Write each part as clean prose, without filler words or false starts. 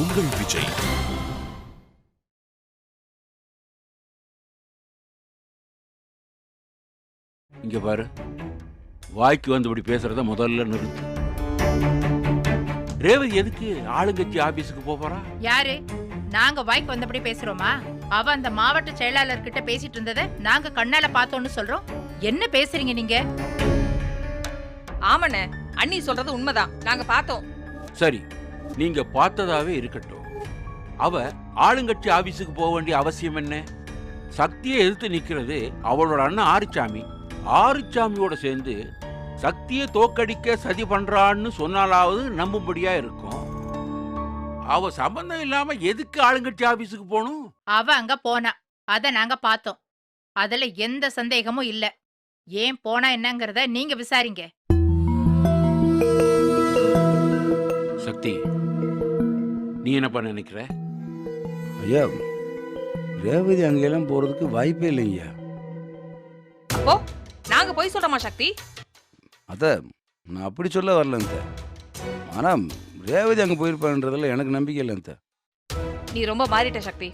உங்கள் விஜய். இங்க பாரு, வாய்க்கு வந்தபடி பேசுறத முதல்ல நிறுத்து. ரேவதி எதுக்கு ஆளுங்கட்சி ஆபீஸுக்கு போறா? யாரு? நாங்க வாய்க்கு வந்தபடி பேசுறோமா? அவ அந்த மாவட்ட செயலாளர் கிட்ட பேசிட்டு இருந்தத நாங்க கண்ணால பார்த்தோம்னு சொல்றோம். என்ன பேசுறீங்க நீங்க? ஆமாண்ணே, அண்ணி சொல்றது உண்மைதான், நாங்க பார்த்தோம். சரி, நீங்க பார்த்ததாவே இருக்கட்டும். அவ ஆளுங்கட்சி ஆபீஸுக்கு போக வேண்டிய அவசியம் என்ன? சக்தியை எதிர்த்து நிக்கிறது அவளோட அண்ணன் ஆறுச்சாமி. ஆறுச்சாமியோட சேர்ந்து சக்தியை தோக்கடிக்க சதி பண்றான்னு சொன்னாலாவது நம்பும்படியா இருக்கும். அவ சம்பந்தம் இல்லாம எதுக்கு ஆளுங்கட்சி ஆபீஸுக்கு போகணும்? அவ அங்க போனா, அத நாங்க பார்த்தோம். அதுல எந்த சந்தேகமும் இல்ல. ஏன் போனா என்னங்கறத நீங்க விசாரிங்க. சக்தி, நீ என்னப்பா நினைக்கிற? ஐயா, ரேவதி அங்கெல்லாம் போறதுக்கு வாய்ப்பே இல்லைங்கய்யா. அப்போ நாங்க போய் சொல்றோமா சக்தி? அத நான் அப்படி சொல்ல வரலங்க. ஆனா ரேவதி அங்க போயிருப்பான்றதுல எனக்கு நம்பிக்கை இல்லைங்க. நீ ரொம்ப மாறிட்ட சக்தி.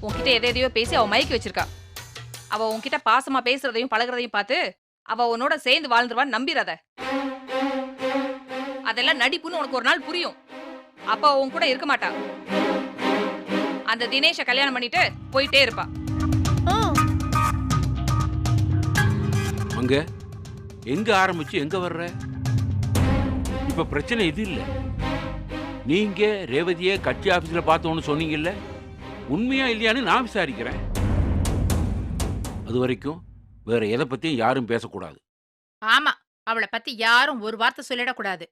உன்கிட்ட எதையோ பேசி அவ மயக்கி வச்சிருக்கா. அவ உன்கிட்ட பாசமா பேசுறதையும் பழகுறதையும் பார்த்து அவ உன்னோட சேர்ந்து வாழ்ந்துருவான்னு நம்பிராத. அதெல்லாம் நடிப்புன்னு உனக்கு ஒரு நாள் புரியும். அப்ப உன் கூட இருக்க மாட்டா. அந்த தினேஷ கல்யாணம் பண்ணிட்டு போயிட்டே இருப்பா. அங்க எங்க ஆரம்பிச்சு எங்க வர்ற? இப்ப பிரச்சனை இது இல்ல. நீங்க ரேவதிய கட்சி ஆபீஸ்ல பார்த்தோன்னு சொன்னீங்கல்ல, உண்மையா இல்லையான்னு நான் விசாரிக்கிறேன். அது வரைக்கும் வேற எதை பத்தியும் யாரும் பேசக்கூடாது. ஆமா, அவளை பத்தி யாரும் ஒரு வார்த்தை சொல்லிடக்கூடாது.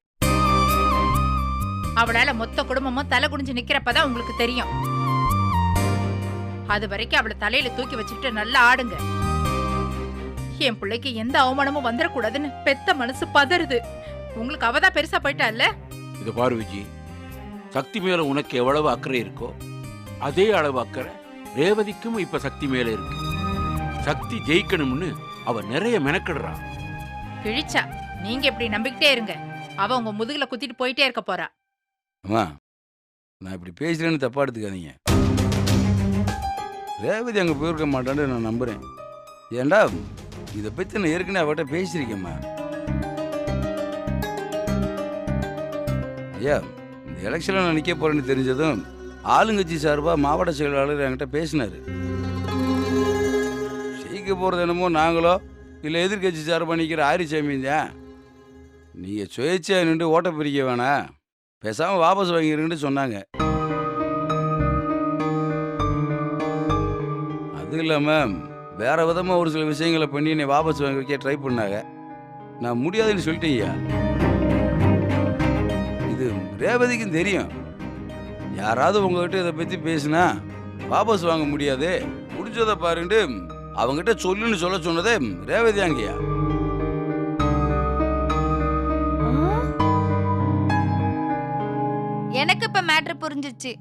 அவளால மொத்த குடும்பமும் தலை குனிஞ்சு நிக்கிறப்பதான் உங்களுக்கு தெரியும். அது வரைக்கும் அவளை தலையில தூக்கி வச்சுக்கிட்டு நல்லா ஆடுங்க. என் பிள்ளைக்கு எந்த அவமானமும் வந்துடக்கூடாதுன்னு பெத்த மனசு பதறுது. உங்களுக்கு அவதான் பெருசா போயிட்டா இல்ல? இத பாரு விஜி, சக்தி மேல உனக்கு எவ்வளவு அக்கறை இருக்கோ அதே அளவு அக்கறை ரேவதிக்கும் இப்ப சக்தி மேல இருக்கு. சக்தி ஜெயிக்கணும்னு அவ நிறைய மெனக்கிடுறா. கிழிச்சா நீங்க இப்படி நம்பிக்கிட்டே இருங்க. அவ உங்க முதுகுல குத்திட்டு போயிட்டே இருக்க போறா. அம்மா, நான் இப்படி பேசுறேன்னு தப்பா எடுத்துக்காதீங்க. ரேவதி அங்க போயிருக்க மாட்டான்னு நான் நம்புறேன். ஏண்டா இதை பத்தி நான் ஏற்கனவே அவட்ட பேசியிருக்கேம்மா. ஐயா, இந்த எலெக்ஷன்ல நான் நிக்க போறேன்னு தெரிஞ்சதும் ஆளுங்கட்சி சார்பா மாவட்ட செயலாளர் என்கிட்ட பேசினாரு. ஜெயிக்க போறது என்னமோ நாங்களோ இல்லை எதிர்கட்சி சார்பா நிற்கிற ஆரிசாமி தான். நீங்க சுயேட்சையா நின்று ஓட்ட பிரிக்க வேணாம், பேசாம வாபஸ் வாங்கிருங்கன்னு சொன்னாங்க. அது இல்லாம வேற விதமா ஒரு சில விஷயங்களை பண்ணி என்னை வாபஸ் வாங்க வைக்க ட்ரை பண்ணாங்க. நான் முடியாதுன்னு சொல்லிட்டேயா. இது ரேவதிக்கும் தெரியும். யாராவது உங்ககிட்ட இதை பத்தி பேசினா வாபஸ் வாங்க முடியாது, முடிஞ்சதை பாருண்டு அவங்ககிட்ட சொல்லுன்னு சொல்ல சொன்னதே ரேவதி அங்கயா. எனக்கு இப்ப மேட்ரு புரிஞ்சிச்சு.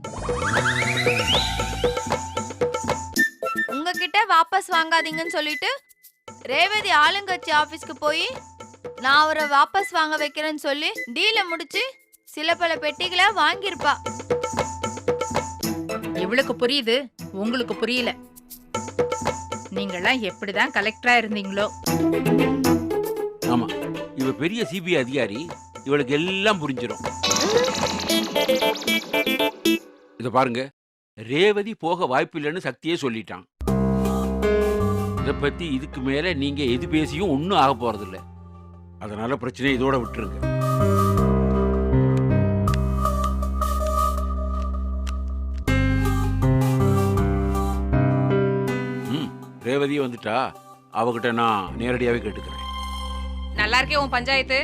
உங்ககிட்ட வாபஸ் வாங்காதீங்கன்னு சொல்லிட்டு ரேவதி ஆளுங்கட்சி ஆபீஸ்க்கு போய் நான் அவரை வாபஸ் வாங்க வைக்கிறேன்னு சொல்லி டீல முடிச்சு சில பல பெட்டிகளை வாங்கியிருப்பா. இவளுக்கு புரியுது, உங்களுக்கு புரியல. நீங்களாம் எப்படிதான் கலெக்டரா இருந்தீங்களோ. ஆமா, இவ பெரிய சிபிஐ அதிகாரி, இவளுக்கு எல்லாம் புரிஞ்சிடும். இத பாருங்க, ரேவதி போக வாய்ப்பில்லைன்னு சக்தியே சொல்லிட்டான். இதை பத்தி இதுக்கு மேல நீங்க எது பேசியும் ஒன்னும் ஆக போறதில்ல. அதனால பிரச்சனை இதோட விட்டுருங்க. ரேவதி வந்துட்டா, அவகிட்ட நான் நேரடியாவே கேட்டுக்கிறேன். நல்லா இருக்கே உன் பஞ்சாயத்து.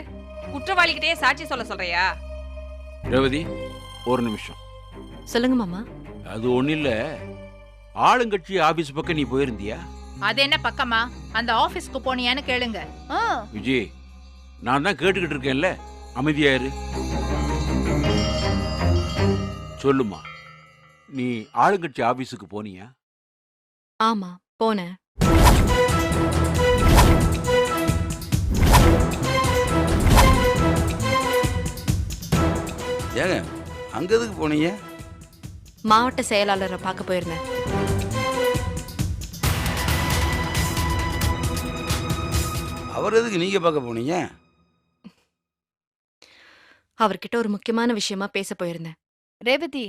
குற்றவாளிகிட்டே சாட்சி சொல்ல சொல்றியா? ரேவதி, ஒரு நிமிஷம். சொல்லுங்க மாமா. அது ஒண்ணு இல்ல, ஆளுங்கட்சி ஆபீஸ் பக்கம் நீ போயிருந்தியா? அது என்ன பக்கமா? அந்த ஆபீஸ்க்கு போனியான்னு கேளுங்க. விஜய், நான் தான் கேட்டுக்கிட்டு இருக்கேன்ல, அமைதியாரு. சொல்லுமா, நீ ஆளுங்கட்சி ஆபீஸுக்கு போனியா? ஆமா, போனேன். ஏங்க, அங்க எதுக்கு போனீங்க? மாவட்ட செயலாளரை பார்க்க போயிருந்தேன். அவர் எதுக்கு நீங்க பார்க்க போனீங்க? அவர்கிட்ட ஒரு முக்கியமான விஷயமா பேச போயிருந்தேன். ரேவதி,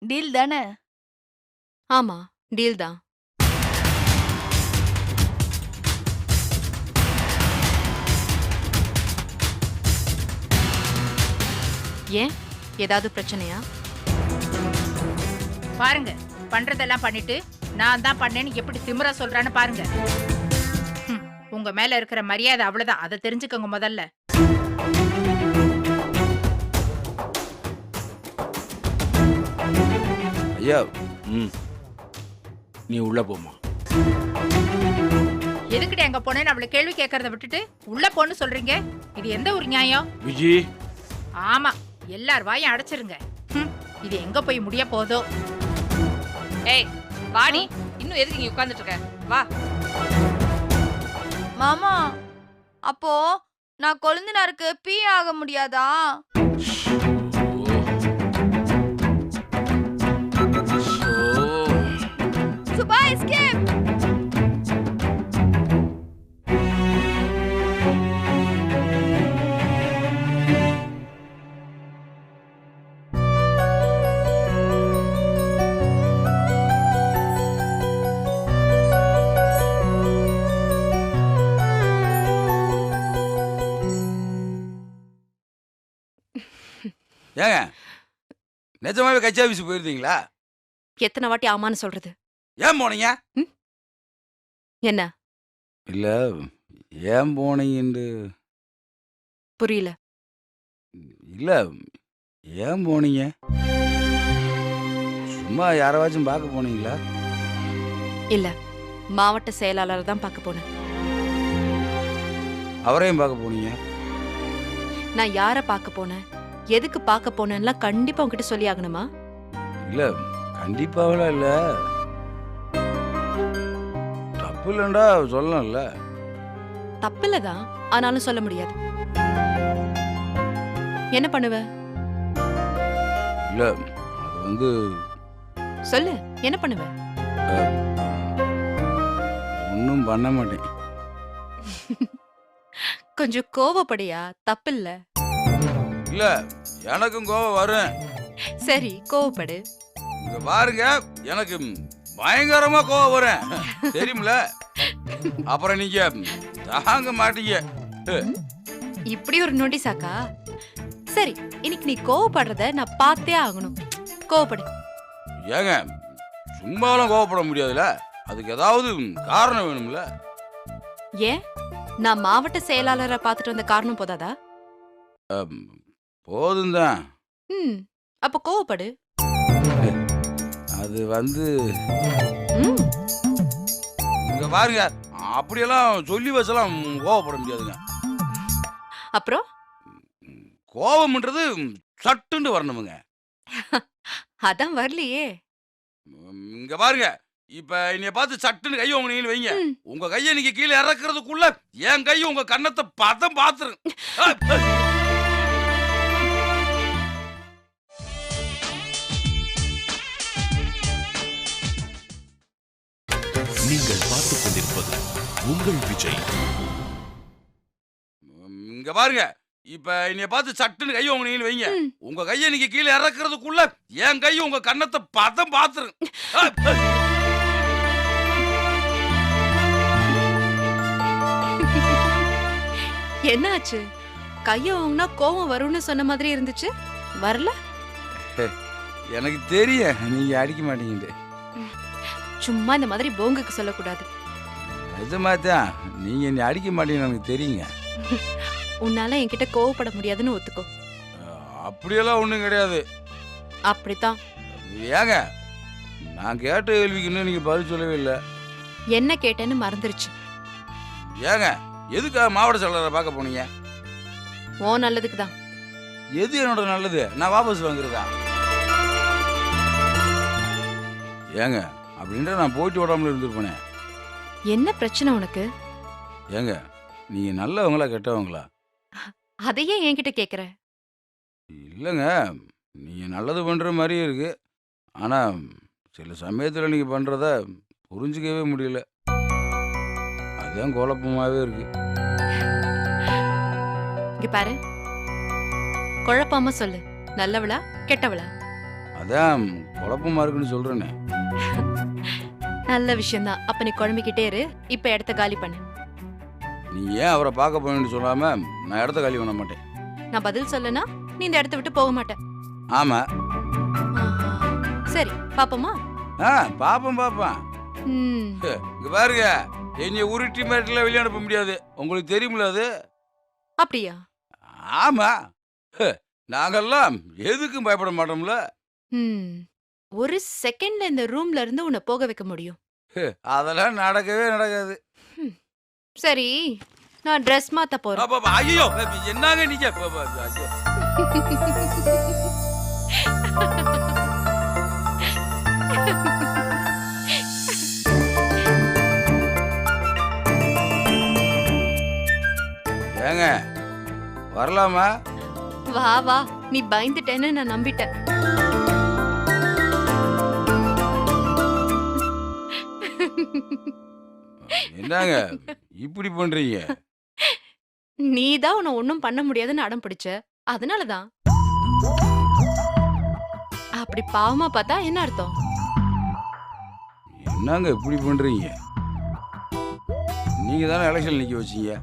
டீல் தானே? ஆமா, டீல் தான். ஏன், ஏதாவது பிரச்சனையா? பாருங்க, பண்றதெல்லாம் பண்ணிட்டு நான் தான் பண்ணேன்னு எப்படி திமிரா சொல்றான்னு பாருங்க. உங்க மேல இருக்கிற மரியாதை அவ்வளவுதான், அதை தெரிஞ்சுக்கோங்க முதல்ல. ஐயா, ம், நீ உள்ள போமா. எதுக்கிட்ட எங்க போனேன்னு அவளை கேள்வி கேட்கறத விட்டுட்டு உள்ள போன்னு சொல்றீங்க? இது எந்த ஒரு நியாயம்? விஜி, ஆமா, எல்லார் வாயும் அடைச்சிருங்க. இது எங்க போய் முடிய போதோ. ஏய் வாடி, இன்னும் எதுக்கு இங்க உட்கார்ந்துட்டு இருக்க? வா. மாமா, அப்போ நான் கொழுந்தனாருக்கு பி ஆக முடியாதா? சுபா, எஸ்கேப். ஏங்க நிஜமாவே கட்சி ஆஃபீஸ் போயிருந்தீங்களா? எத்தனை வாட்டி ஆமான்னு சொல்றது? ஏன் போனீங்க? என்ன இல்ல, ஏன் போனீங்கன்னு. புரியல? இல்ல, ஏன் போனீங்க? சும்மா யாராச்சும் பார்க்க போனீங்களா? இல்ல, மாவட்ட செயலாளரை தான் பார்க்க போனேன். அவரையும் பார்க்க போனீங்க? நான் யாரை பார்க்க போனேன், எதுக்கு பார்க்க போனேன்லாம் கண்டிப்பா உங்ககிட்ட சொல்லி ஆகணுமா? இல்ல, கண்டிப்பாவெல்லாம் இல்ல. தப்பு இல்லைண்டா சொல்லலாம்ல. தப்பில்லதான், ஆனாலும் சொல்ல முடியாது. என்ன பண்ணுவ? இல்ல, அது சொல்லு, என்ன பண்ணுவ? ஒன்றும் பண்ண மாட்டேன். கொஞ்சம் கோவப்படியா? தப்பில்ல. இல்ல, எனக்கும் கோவம் வரும். சரி, கோவப்படு. இங்க பாருங்க, எனக்கு பயங்கரமா கோவம் வரும், தெரியுமில. அப்புறம் நீங்க தாங்க மாட்டீங்க. இப்படி ஒரு நோட்டீஸாக்கா? சரி, இன்னைக்கு நீ கோவப்படுறத நான் பார்த்தே ஆகணும். கோவப்படு. ஏங்க, சும்மாலாம் கோவப்பட முடியாதுல்ல, அதுக்கு ஏதாவது காரணம் வேணும்ல. ஏன், நான் மாவட்ட செயலாளரை பார்த்துட்டு வந்த காரணம் போதாதா? போதும் தான். அப்ப கோவப்படு. அது ம், இங்க பாருங்க, அப்படியெல்லாம் சொல்லி வச்செல்லாம் கோவப்பட முடியாதுங்க. அப்புறம் கோவம்ன்றது சட்டுன்னு வரணுமுங்க. அதான் வரலையே. இங்க பாருங்க, இப்ப என்னைய பார்த்து சட்டுன்னு கையை உங்க நீங்க வைங்க. ம். உங்க கையை நீங்க கீழே இறக்குறதுக்குள்ள என் கையை உங்க கண்ணத்தை பதம் பாத்துரு. நீங்கள் பார்த்துக் கொண்டிருப்பது உங்கள் விஜய். இங்க பாருங்க, இப்ப என்னைய பார்த்து சட்டுன்னு கையை உங்க நீங்க வைங்க. ம். உங்க கையை நீங்க கீழே இறக்குறதுக்குள்ள என் கையை உங்க கண்ணத்தை பதம் பாத்துரு. என்னாச்சு? கைய வாங்கினா கோவம் வரும்னு சொன்ன மாதிரி இருந்துச்சு, வரல? எனக்கு தெரியும் நீங்க அடிக்க மாட்டீங்க. சும்மா இந்த மாதிரி போங்குக்கு சொல்லக்கூடாது. நிஜமாத்தான், நீங்க என்னை அடிக்க மாட்டீங்கன்னு எனக்கு தெரியுங்க. உன்னால என்கிட்ட கோவப்பட முடியாதுன்னு ஒத்துக்கோ. அப்படியெல்லாம் ஒண்ணும் கிடையாது. அப்படித்தான். ஏங்க, நான் கேட்ட கேள்விக்கு இன்னும் நீங்க பதில் சொல்லவே இல்லை. என்ன கேட்டேன்னு மறந்துருச்சு. ஏங்க, எதுக்காக மாவட்ட செயலாளரை பார்க்க போனீங்க? ஓ நல்லதுக்கு தான். எது என்னோட நல்லது? நான் வாபஸ் வாங்குறதா? ஏங்க, அப்படின்ற நான் போட்டி ஓடாமல் இருந்துருப்பேனே. என்ன பிரச்சனை உனக்கு? ஏங்க, நீங்க நல்லவங்களா கெட்டவங்களா? அதையே என்கிட்ட கேக்குற? இல்லைங்க, நீங்கள் நல்லது பண்ணுற மாதிரியே இருக்கு. ஆனால் சில சமயத்தில் நீங்கள் பண்ணுறத புரிஞ்சிக்கவே முடியல. அதுதான் குழப்பமாகவே இருக்கு. இங்க பாரு, குழப்பாம சொல்லு. நல்லவளா கெட்டவளா? அதான் குழப்பமா இருக்குன்னு சொல்கிறேனே. நல்ல விஷயம்தான். அப்ப நீ குழம்பிக்கிட்டே இரு. இப்ப இடத்த காலி பண்ணு. நீ ஏன் அவரை பார்க்க போகணும்னு சொல்லாமல் நான் இடத்த காலி பண்ண மாட்டேன். நான் பதில் சொல்லனா நீ இந்த இடத்த விட்டு போக மாட்டேன். ஆமாம். சரி, பாப்போமா? பாப்பேன். ம், இங்க பாருங்க, என்னை உருட்டி மிரட்டல வெளியே அனுப்ப முடியாது. உங்களுக்கு தெரியுமில்ல அது? அப்படியா? ஆமா, நாங்கெல்லாம் எதுக்கும் பயப்பட மாட்டோம்ல. ம், ஒரு செகண்ட்ல இந்த ரூம்ல இருந்து உன்னை போக வைக்க முடியும். அதெல்லாம் நடக்கவே நடக்காது. சரி, நான் ட்ரெஸ் மாத்த போறேன். ஐயோ, என்னங்க நீங்க? ஐயோ. ஏங்க வரலாமா? வா வா, நீ பயந்துட்டேன்னு நான் நம்பிட்டேன். என்னங்க இப்படி பண்றீங்க? நீ தான் உன்னை ஒன்னும் பண்ண முடியாதுன்னு அடம் பிடிச்ச. அதனாலதான். அப்படி பாவமா பார்த்தா என்ன அர்த்தம்? என்னங்க இப்படி பண்றீங்க? நீங்க தானே எலெக்ஷன் நிக்க வச்சீங்க.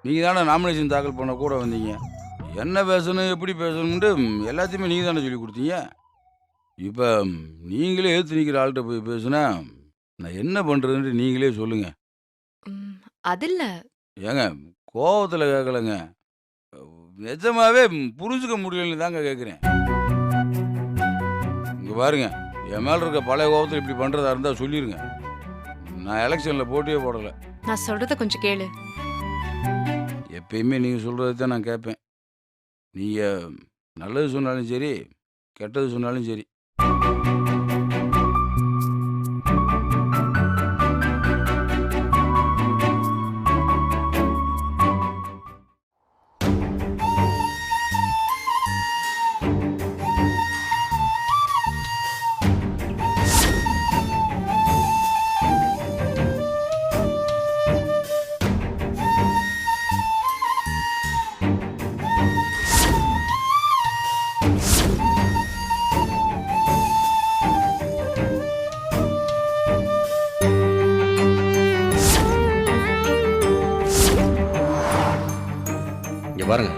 நீங்க தானே நாமினேஷன் தாக்கல் பண்ண கூட வந்தீங்க. என்ன பேசணும், எப்படி பேசணும்னு எல்லாத்தையுமே நீங்க தானே சொல்லி கொடுத்தீங்க. இப்போ நீங்களே ஏற்று நிற்கிற ஆள்கிட்ட போய் பேசுனா நான் என்ன பண்றதுன்னு நீங்களே சொல்லுங்க. அது இல்ல. ஏங்க கோவத்தில் கேட்கலங்க, நிஜமாவே புரிஞ்சுக்க முடியலன்னு தாங்க கேட்குறேன். இங்கே பாருங்க, என் மேலே இருக்க பழைய கோபத்தில் இப்படி பண்ணுறதா இருந்தால் சொல்லிடுங்க. நான் எலெக்ஷனில் போட்டியே போடலை. நான் சொல்றத கொஞ்சம் கேளு. எப்பயுமே நீங்கள் சொல்கிறது தான் நான் கேட்பேன். நீங்கள் நல்லது சொன்னாலும் சரி, கெட்டது சொன்னாலும் சரி. பாருங்க,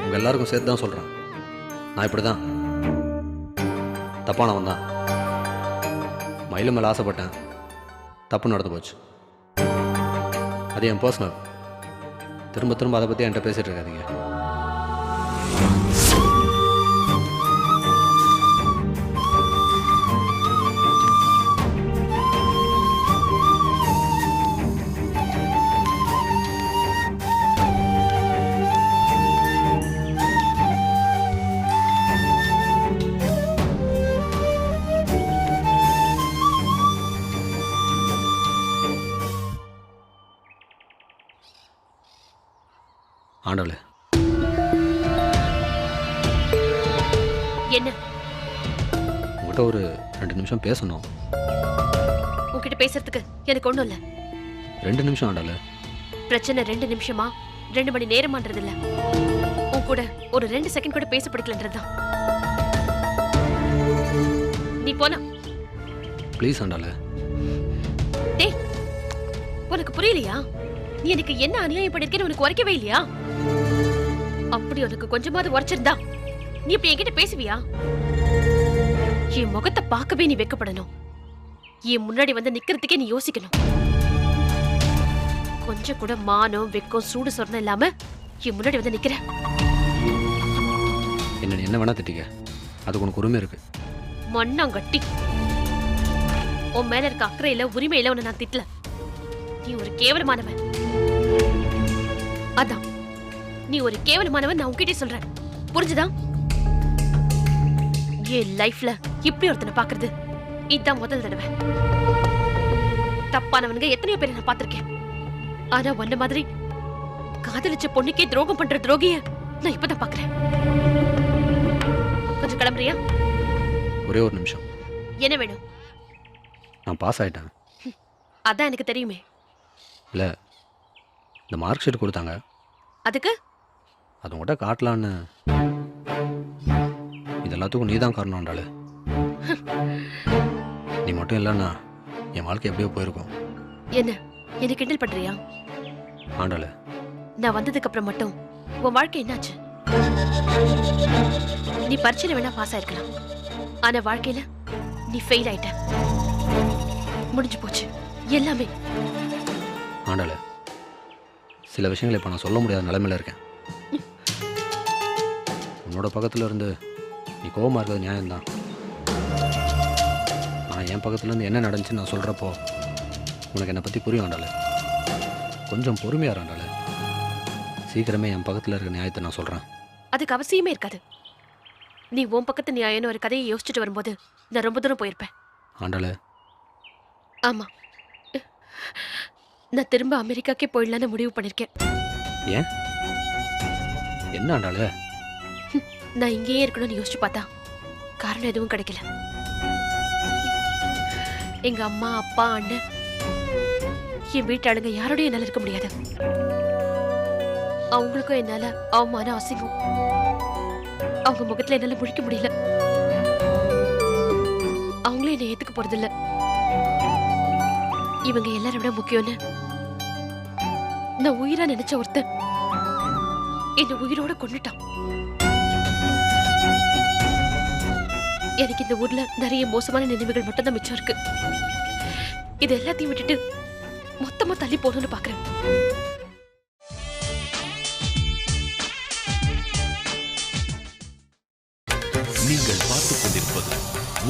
உங்க எல்லாருக்கும் சேர்த்து தான் சொல்றேன். நான் இப்படி தான் தப்பானவன் தான். மயிலும் மேலே ஆசைப்பட்டேன், தப்பு நடந்து போச்சு. அது என் பர்சனல். திரும்ப திரும்ப அதை பற்றி என்கிட்ட பேசிட்டு இருக்காதீங்க. ஆண்டவளே, என்ன உங்ககிட்ட ஒரு 2 நிமிஷம் பேசணும். உன்கிட்ட பேசுறதுக்கு எனக்கு ஒண்ணும் இல்ல. 2 நிமிஷம் ஆண்டவளே. பிரச்சனை 2 நிமிஷமா 2 மணி நேரமான்றது இல்ல. உன் கூட ஒரு 2 செகண்ட் கூட பேச பிடிக்கலன்றதுதான். நீ போனா ப்ளீஸ் ஆண்டவளே. டேய், உனக்கு புரியலையா? நீ எனக்கு என்ன அநியாயம் பண்ணிருக்கேன்னு உனக்கு உரைக்கவே இல்லையா? அப்படி உனக்கு கொஞ்சமாவது உரைச்சிருந்தா நீ இப்படி என்கிட்ட பேசுவியா? என் முகத்தை பார்க்கவே நீ வெக்கப்படணும். என் முன்னாடி வந்து நிக்கிறதுக்கே நீ யோசிக்கணும். கொஞ்சம் கூட மானம், வெக்கம், சூடு சொரணம் இல்லாம என் முன்னாடி வந்து நிக்கிற. என்ன வேணா திட்டிக்க, அதுக்கு உனக்கு உரிமை இருக்கு. மண்ணாங்கட்டி, உன் மேல இருக்க அக்கறையில உரிமையில உன்னை நான் திட்டல. நீ ஒரு கேவலமானவன். அதான், நீ ஒரு கேவலமானவன் நான் உன்கிட்ட சொல்றேன். புரிஞ்சுதா? என் லைஃப்ல இப்படி ஒருத்தனை பாக்குறது இதுதான் முதல் தடவை. தப்பானவனுங்க எத்தனையோ பேரை நான் பார்த்திருக்கேன். ஆனா உன்ன மாதிரி காதலிச்ச பொண்ணுக்கே துரோகம் பண்ற துரோகிய நான் இப்பதான் பாக்குறேன். கொஞ்சம் கிளம்புறியா? ஒரே ஒரு நிமிஷம். என்ன வேணும்? நான் பாஸ் ஆகிட்டேன். அதான் எனக்கு தெரியுமே. இல்லை, இந்த மார்க் ஷீட் கொடுத்தாங்க, அதுக்கு அது உங்கள்கிட்ட காட்டலான்னு. இது எல்லாத்துக்கும் நீ தான் காரணம்ன்றாள். நீ மட்டும் இல்லைன்னா என் வாழ்க்கை எப்படியோ போயிருக்கும். என்ன என்ன கிண்டல் பண்றியா? ஆண்டாள், நான் வந்ததுக்கு அப்புறம் மட்டும் உன் வாழ்க்கை என்னாச்சு? நீ பரீட்சையில வேணா பாஸ் ஆயிருக்கலாம், ஆனா வாழ்க்கையில நீ ஃபெயில் ஆயிட்ட. முடிஞ்சு போச்சு எல்லாமே. ஆண்டாள், சில விஷயங்களை இப்போ நான் சொல்ல முடியாத நிலைமையில இருக்கேன். உன்னோட பக்கத்தில் இருந்து நீ கோவமாக இருக்கிறது நியாயம்தான். ஆனால் என் பக்கத்துலேருந்து என்ன நடந்துச்சுன்னு நான் சொல்கிறப்போ உனக்கு என்னை பற்றி புரியும் ஆண்டாள். கொஞ்சம் பொறுமையாக ஆண்டாள். சீக்கிரமே என் பக்கத்தில் இருக்கிற நியாயத்தை நான் சொல்கிறேன். அதுக்கு அவசியமே இருக்காது. நீ உன் பக்கத்து நியாயம்னு ஒரு கதையை யோசிச்சுட்டு வரும்போது நான் ரொம்ப தூரம் போயிருப்பேன். ஆண்டாள், ஆமா, நான் திரும்ப அமெரிக்காக்கே போயிடலான்னு முடிவு பண்ணிருக்கேன். ஏன்? என்ன ஆண்டாள்? நான் இங்கேயே இருக்கணும்னு யோசிச்சு பார்த்தா காரணம் எதுவும் கிடைக்கல. எங்க அம்மா, அப்பா, அண்ணன், என் வீட்டாளுங்க யாரோடய என்னால இருக்க முடியாது. அவங்களுக்கும் என்னால அவமானம், அசிங்கம். அவங்க முகத்துல என்னால முழிக்க முடியல. அவங்களும் என்னை ஏத்துக்க போறதில்ல. இவங்க எல்லாரை விட முக்கியம்னு நான் உயிரா நினைச்ச ஒருத்தன் என்ன உயிரோட கொண்டுட்டான். எனக்கு இந்த ஊர்ல நிறைய மோசமான நினைவுகள் மட்டும் தான் மிச்சம் இருக்கு. இது எல்லாத்தையும் விட்டுட்டு மொத்தமா தள்ளி போகணும்னு பாக்குறேன். நீங்கள் பார்த்துக் கொண்டிருப்பது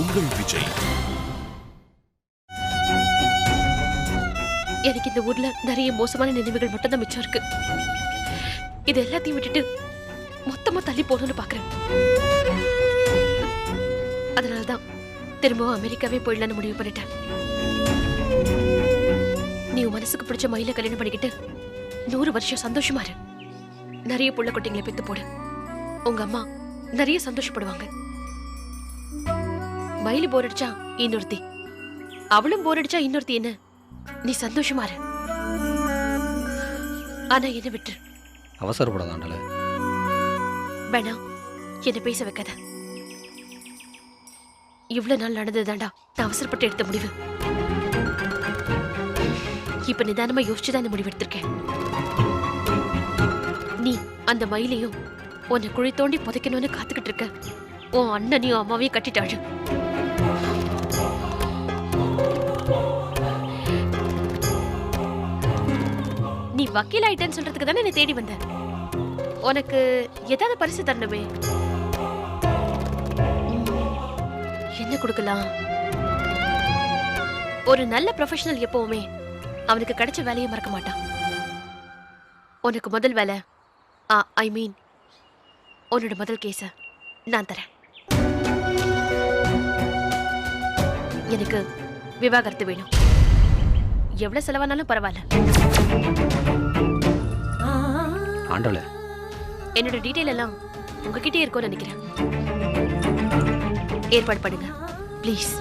உங்கள் விஜய். எனக்கு இந்த ஊர்ல நிறைய மோசமான நினைவுகள் மட்டும் தான் மிச்சம் இருக்கு. இது எல்லாத்தையும் விட்டுட்டு மொத்தமா தள்ளி போகணும்னு பாக்குறேன். அதனாலதான் திரும்பவும் அமெரிக்காவே போயிடலான்னு முடிவு பண்ணிட்டேன். நீ உன் மனசுக்கு பிடிச்ச மயில கல்யாணம் பண்ணிக்கிட்டு 100 வருஷம் சந்தோஷமா இரு. நிறைய புள்ள குட்டிங்களை பெத்து போடு. உங்க அம்மா நிறைய சந்தோஷப்படுவாங்க. மயிலு போர் அடிச்சா இன்னொருத்தி, அவளும் போர் அடிச்சா இன்னொருத்தி. என்ன நீ சந்தோஷமா இரு. ஆனா என்ன விட்டுரு. அவசரப்படாத ஆண்டாள். வேணாம், என்ன பேச வைக்காத. இவ்வளவு நாள் நடந்ததுதான்டா நான் அவசரப்பட்டு எடுத்த முடிவு. இப்ப நிதானமா யோசிச்சுதான் இந்த முடிவு எடுத்திருக்கேன். நீ அந்த மயிலையும் உன்னை குழி தோண்டி புதைக்கணும்னு காத்துக்கிட்டு இருக்க. உன் அண்ணனையும் அம்மாவையும் கட்டிட்டாரு. நீ வக்கீல் ஆயிட்டேன்னு சொல்றதுக்கு தானே என்னை தேடி வந்த. உனக்கு ஏதாவது பரிசு தரணுமே. என்ன கொடுக்கலாம்? ஒரு நல்ல ப்ரொஃபஷனல் எப்பவுமே அவனுக்கு கிடைச்ச வேலையை மறக்க மாட்டான். உனக்கு முதல் வேலை, ஐ மீன் உன்னோட முதல் கேஸ நான் தரேன். எனக்கு விவாகரத்து வேணும். எவ்வளவு செலவானாலும் பரவாயில்ல. ஆண்டாள், என்னோட டீடைல் எல்லாம் உங்ககிட்டே இருக்கும்னு நினைக்கிறேன். ஏற்பாடு பண்ணுங்க ப்ளீஸ்.